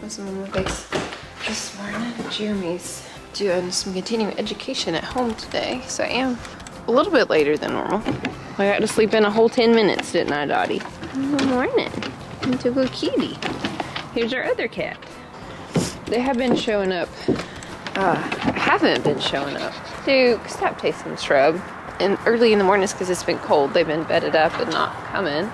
What's on my face? This morning, Jeremy's doing some continuing education at home today, so I am a little bit later than normal. I got to sleep in a whole 10 minutes, didn't I, Dottie? Good morning. Into a good kitty. Here's our other cat. They have been showing up. Haven't been showing up. Duke, stop tasting the shrub. And early in the mornings, because it's been cold, they've been bedded up and not coming.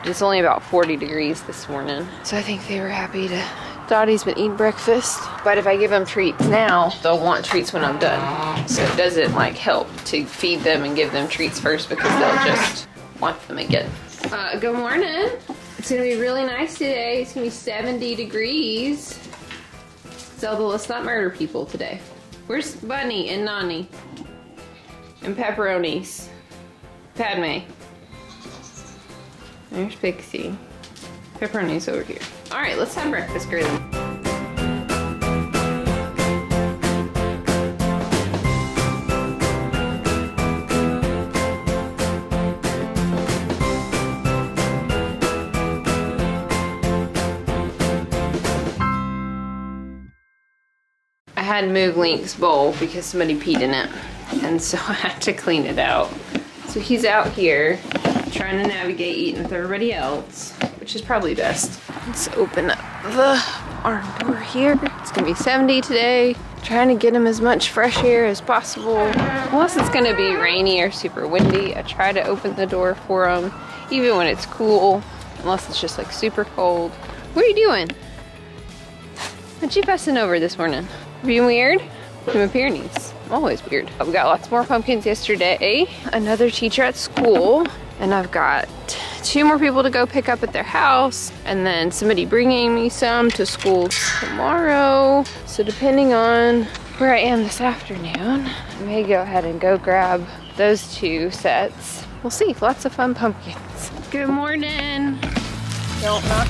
It's only about 40 degrees this morning, so I think they were happy to. Dottie's been eating breakfast, but if I give them treats now, they'll want treats when I'm done. So it doesn't like help to feed them and give them treats first because they'll just want them again. Good morning. It's gonna be really nice today. It's gonna be 70 degrees. Zelda, let's not murder people today. Where's Bunny and Nani? And Pepperonis? Padme. There's Pixie. Pepperoni's over here. All right, let's have breakfast, girlie. I had to move Link's bowl because somebody peed in it, and so I had to clean it out. So he's out here trying to navigate eating with everybody else, which is probably best. Let's open up the barn door here. It's gonna be 70 today. Trying to get him as much fresh air as possible. Unless it's gonna be rainy or super windy, I try to open the door for him, even when it's cool, unless it's just like super cold. What are you doing? What you fussing over this morning? Being weird? I'm Pyrenees. I'm always weird. We got lots more pumpkins yesterday. Another teacher at school. And I've got 2 more people to go pick up at their house. And then somebody bringing me some to school tomorrow. So depending on where I am this afternoon, I may go ahead and go grab those 2 sets. We'll see. Lots of fun pumpkins. Good morning. Don't knock.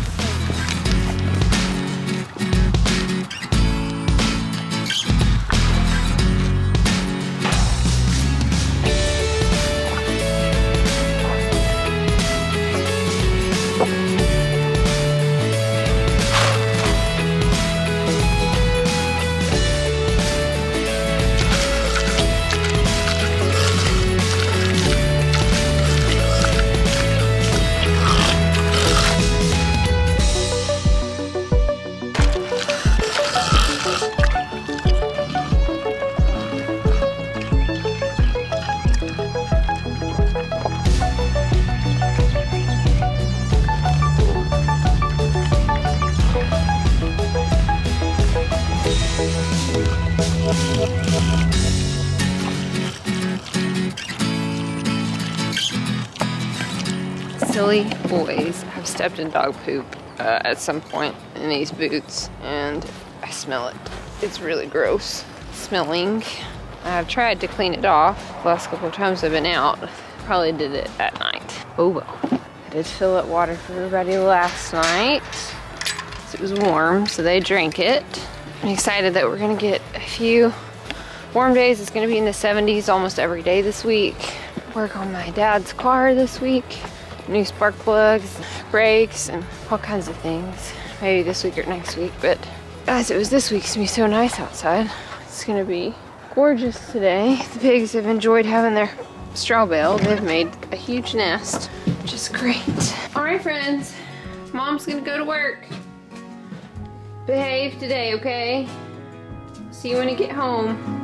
Silly boys have stepped in dog poop at some point in these boots, and I smell it. It's really gross smelling. I've tried to clean it off the last couple of times I've been out. Probably did it at night. Oh well. I did fill up water for everybody last night. It was warm, so they drank it. I'm excited that we're gonna get a few warm days. It's gonna be in the 70s almost every day this week. Work on my dad's car this week. New spark plugs, brakes, and all kinds of things. Maybe this week or next week, but guys, it was this week. It's gonna be so nice outside. It's gonna be gorgeous today. The pigs have enjoyed having their straw bale. They've made a huge nest, which is great. All right, friends, Mom's gonna go to work. Behave today, okay? See you when you get home.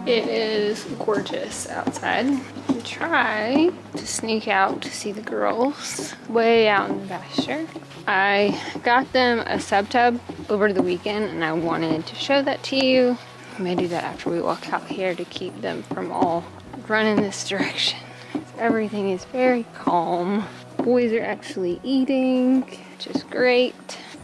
It is gorgeous outside. I try to sneak out to see the girls way out in the pasture. I got them a sub tub over the weekend and I wanted to show that to you. I may do that after we walk out here to keep them from all running this direction. Everything is very calm. Boys are actually eating, which is great.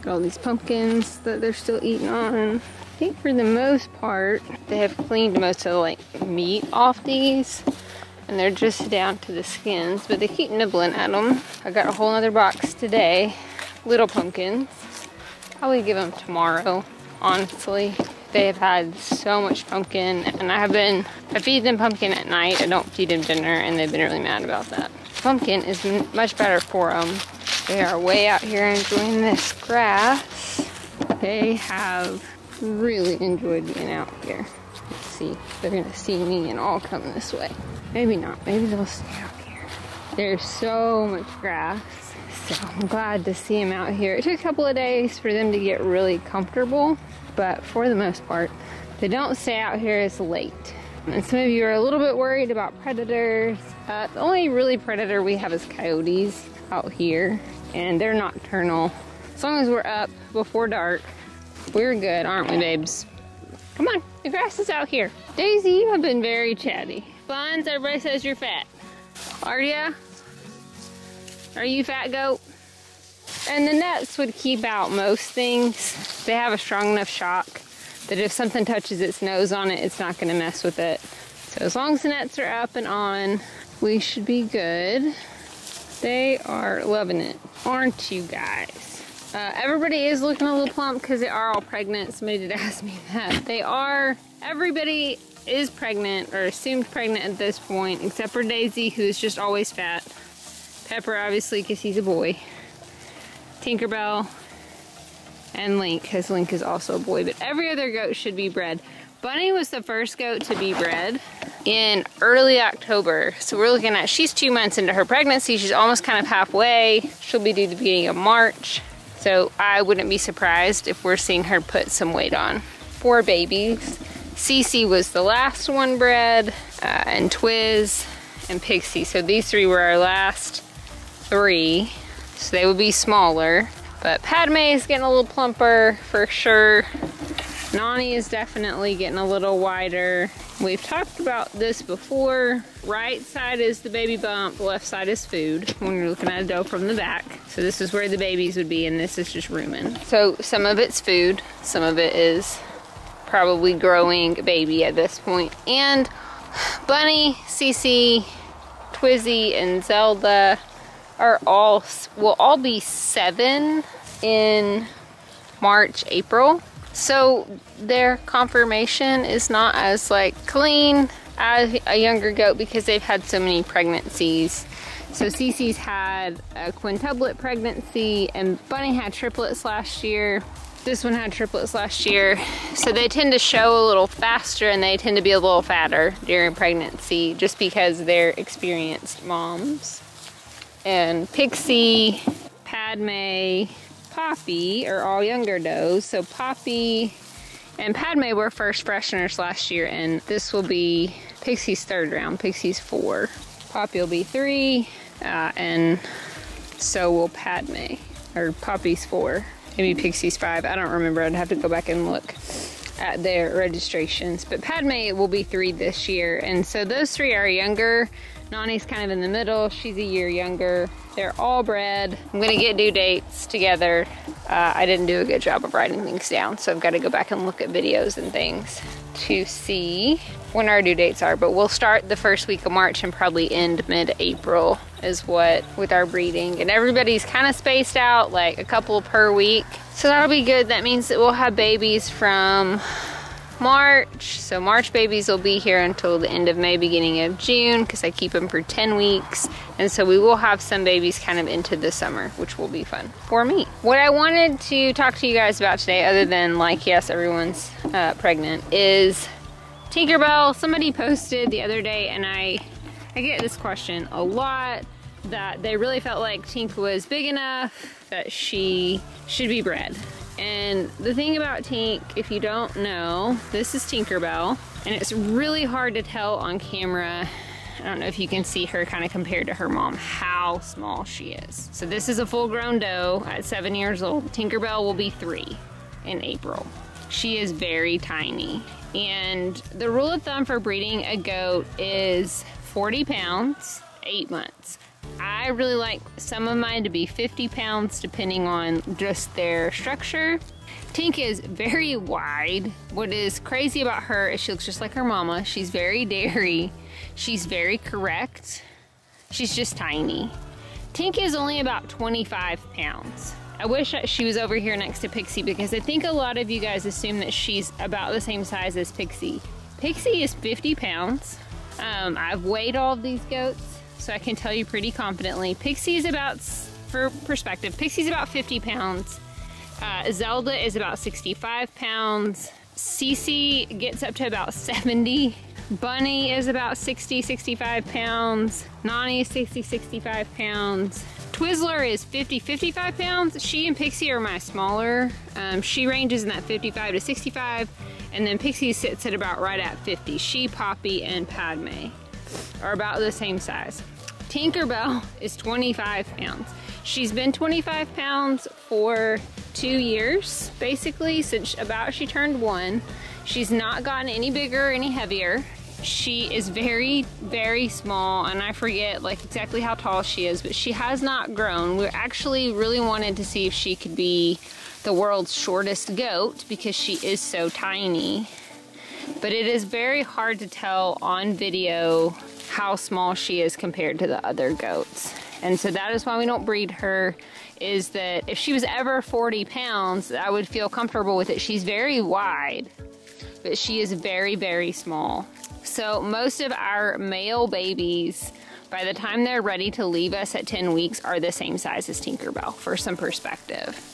Got all these pumpkins that they're still eating on. I think for the most part, they have cleaned most of the like meat off these, and they're just down to the skins, but they keep nibbling at them. I got a whole other box today, little pumpkins. Probably give them tomorrow honestly. They have had so much pumpkin, and I feed them pumpkin at night. I don't feed them dinner, and they've been really mad about that. Pumpkin is much better for them. They are way out here enjoying this grass. They have really enjoyed being out here. Let's see, they're gonna see me and all come this way. Maybe not, maybe they'll stay out here. There's so much grass, so I'm glad to see them out here. It took a couple of days for them to get really comfortable, but for the most part, they don't stay out here as late. And some of you are a little bit worried about predators. The only really predator we have is coyotes out here, and they're nocturnal. As long as we're up before dark, we're good, aren't we, babes? Come on, the grass is out here. Daisy, you have been very chatty. Buns, everybody says you're fat. Are ya? Are you fat goat? And the nets would keep out most things. They have a strong enough shock that if something touches its nose on it, it's not gonna mess with it. So as long as the nets are up and on, we should be good. They are loving it, aren't you guys? Everybody is looking a little plump because they are all pregnant. Somebody did ask me that. Everybody is pregnant or assumed pregnant at this point, except for Daisy, who's just always fat. Pepper, obviously, because he's a boy. Tinkerbell, and Link, because Link is also a boy. But every other goat should be bred. Bunny was the first goat to be bred in early October. So we're looking at, she's 2 months into her pregnancy. She's almost kind of halfway. She'll be due the beginning of March. So I wouldn't be surprised if we're seeing her put some weight on. 4 babies. Cece was the last one bred, and Twiz and Pixie. So these 3 were our last 3. So they would be smaller. But Padme is getting a little plumper for sure. Nani is definitely getting a little wider. We've talked about this before. Right side is the baby bump, left side is food when you're looking at a doe from the back. So this is where the babies would be, and this is just rooming. So some of it's food, some of it is probably growing baby at this point. And Bunny, Cece, Twizzy, and Zelda will all be 7 in March, April. So their conformation is not as like clean as a younger goat because they've had so many pregnancies. So Cece's had a quintuplet pregnancy, and Bunny had triplets last year. This one had triplets last year. So they tend to show a little faster, and they tend to be a little fatter during pregnancy just because they're experienced moms. And Pixie, Padme, Poppy are all younger does. So Poppy and Padme were first fresheners last year, and this will be Pixie's 3rd round. Pixie's 4. Poppy will be 3, and so will Padme. Or Poppy's 4. Maybe Pixie's 5. I don't remember. I'd have to go back and look at their registrations. But Padme will be 3 this year, and so those 3 are younger. Nani's kind of in the middle. She's a year younger. They're all bred. I'm gonna get due dates together. I didn't do a good job of writing things down, so I've got to go back and look at videos and things to see when our due dates are. But we'll start the first week of March and probably end mid-April is what with our breeding. And everybody's kind of spaced out, like a couple per week. So that'll be good. That means that we'll have babies from March. So March babies will be here until the end of May, beginning of June, because I keep them for 10 weeks. And so we will have some babies kind of into the summer, which will be fun for me. What I wanted to talk to you guys about today, other than like, yes, everyone's pregnant, is Tinkerbell. Somebody posted the other day, and I get this question a lot, that they really felt like Tink was big enough that she should be bred. And the thing about Tink, if you don't know, this is Tinkerbell, and it's really hard to tell on camera. I don't know if you can see her kind of compared to her mom, how small she is. So this is a full-grown doe at 7 years old. Tinkerbell will be 3 in April. She is very tiny. And the rule of thumb for breeding a goat is 40 pounds, 8 months. I really like some of mine to be 50 pounds depending on just their structure. Tink is very wide. What is crazy about her is she looks just like her mama. She's very dairy. She's very correct. She's just tiny. Tink is only about 25 pounds. I wish she was over here next to Pixie, because I think a lot of you guys assume that she's about the same size as Pixie. Pixie is 50 pounds. I've weighed all of these goats, so I can tell you pretty confidently. Pixie is about, for perspective, Pixie's about 50 pounds. Zelda is about 65 pounds. Cece gets up to about 70. Bunny is about 60, 65 pounds. Nani is 60, 65 pounds. Twizzler is 50, 55 pounds. She and Pixie are my smaller. She ranges in that 55 to 65, and then Pixie sits at about right at 50. She, Poppy, and Padme are about the same size. Tinkerbell is 25 pounds. She's been 25 pounds for 2 years, basically, since about she turned 1. She's not gotten any bigger or any heavier. She is very, very small, and I forget like exactly how tall she is, but she has not grown. We actually really wanted to see if she could be the world's shortest goat because she is so tiny. But it is very hard to tell on video how small she is compared to the other goats. And so that is why we don't breed her, is that if she was ever 40 pounds, I would feel comfortable with it. She's very wide, but she is very, very small. So most of our male babies, by the time they're ready to leave us at 10 weeks, are the same size as Tinkerbell, for some perspective.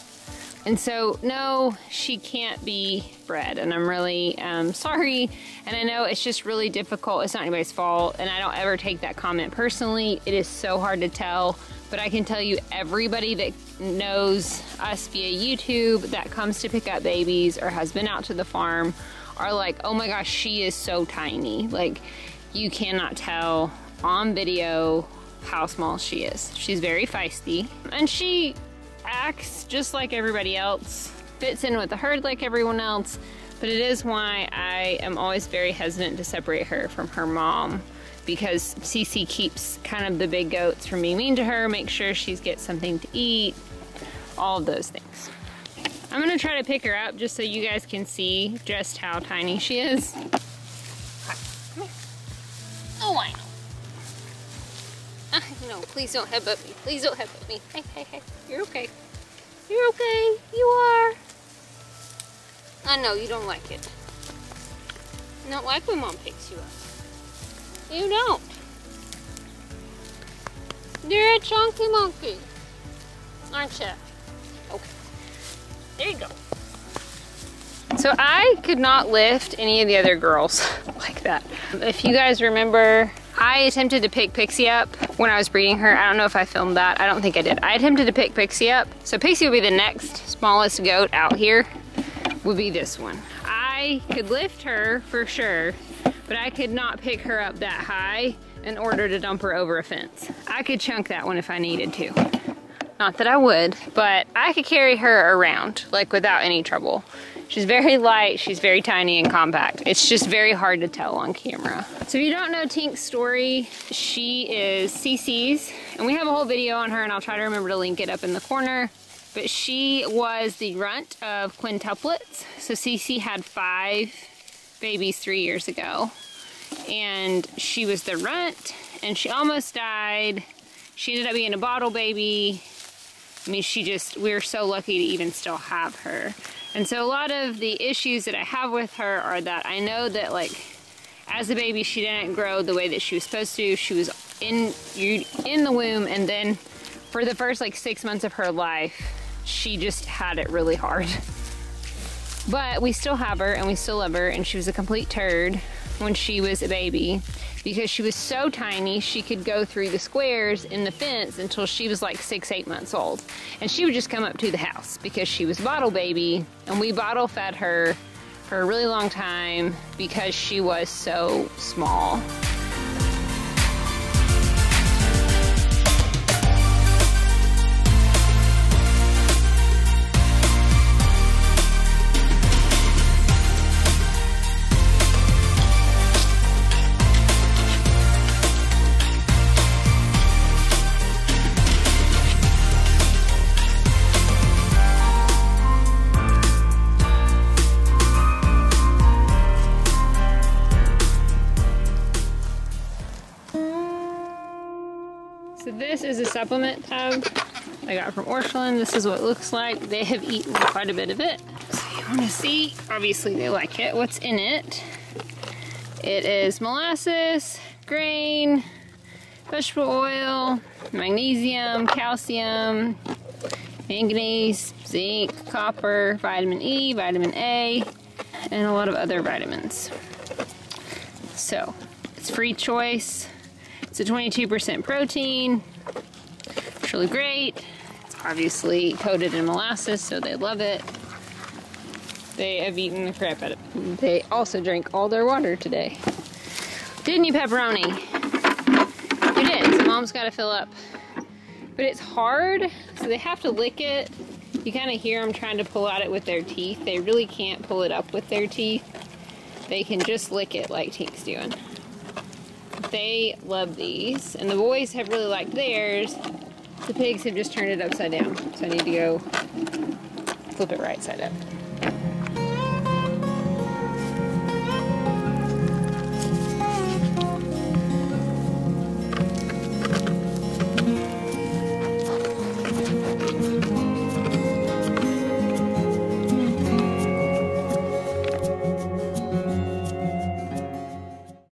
And so, no, she can't be bred, and I'm really sorry. And I know it's just really difficult. It's not anybody's fault, and I don't ever take that comment personally. It is so hard to tell, but I can tell you everybody that knows us via YouTube that comes to pick up babies or has been out to the farm are like, oh my gosh, she is so tiny. Like, you cannot tell on video how small she is. She's very feisty, and she acts just like everybody else, fits in with the herd like everyone else, but it is why I am always very hesitant to separate her from her mom, because Cece keeps kind of the big goats from being mean to her, make sure she gets something to eat, all of those things. I'm gonna try to pick her up just so you guys can see just how tiny she is. Oh, I know. No, please don't headbutt me. Please don't headbutt me. Hey, hey, hey. You're okay. You're okay. You are. I know you don't like it. You don't like when Mom picks you up. You don't. You're a chunky monkey, aren't you? Okay. There you go. So I could not lift any of the other girls like that. If you guys remember, I attempted to pick Pixie up when I was breeding her. I don't know if I filmed that. I don't think I did. I attempted to pick Pixie up. So Pixie would be the next smallest goat out here, would be this one. I could lift her for sure, but I could not pick her up that high in order to dump her over a fence. I could chunk that one if I needed to. Not that I would, but I could carry her around, like, without any trouble. She's very light, she's very tiny and compact. It's just very hard to tell on camera. So if you don't know Tink's story, she is Cece's, and we have a whole video on her, and I'll try to remember to link it up in the corner. But she was the runt of quintuplets. So Cece had 5 babies 3 years ago. And she was the runt, and she almost died. She ended up being a bottle baby. I mean, we were so lucky to even still have her. And so a lot of the issues that I have with her are that I know that, like, as a baby, she didn't grow the way that she was supposed to. She was in the womb, and then for the first, like, 6 months of her life, she just had it really hard. But we still have her, and we still love her, and she was a complete turd when she was a baby, because she was so tiny she could go through the squares in the fence until she was like 6-8 months old, and she would just come up to the house because she was bottle baby, and we bottle fed her for a really long time because she was so small. So this is a supplement tub. I got from Orscheln. This is what it looks like. They have eaten quite a bit of it. So you want to see, obviously they like it. What's in it? It is molasses, grain, vegetable oil, magnesium, calcium, manganese, zinc, copper, vitamin E, vitamin A, and a lot of other vitamins. So, it's free choice. It's a 22% protein. It's really great. It's obviously coated in molasses, so they love it. They have eaten the crap out of it. They also drank all their water today. Didn't you, Pepperoni? You did, so Mom's got to fill up. But it's hard, so they have to lick it. You kind of hear them trying to pull at it with their teeth. They really can't pull it up with their teeth. They can just lick it like Tink's doing. They love these, and the boys have really liked theirs. The pigs have just turned it upside down, so I need to go flip it right side up.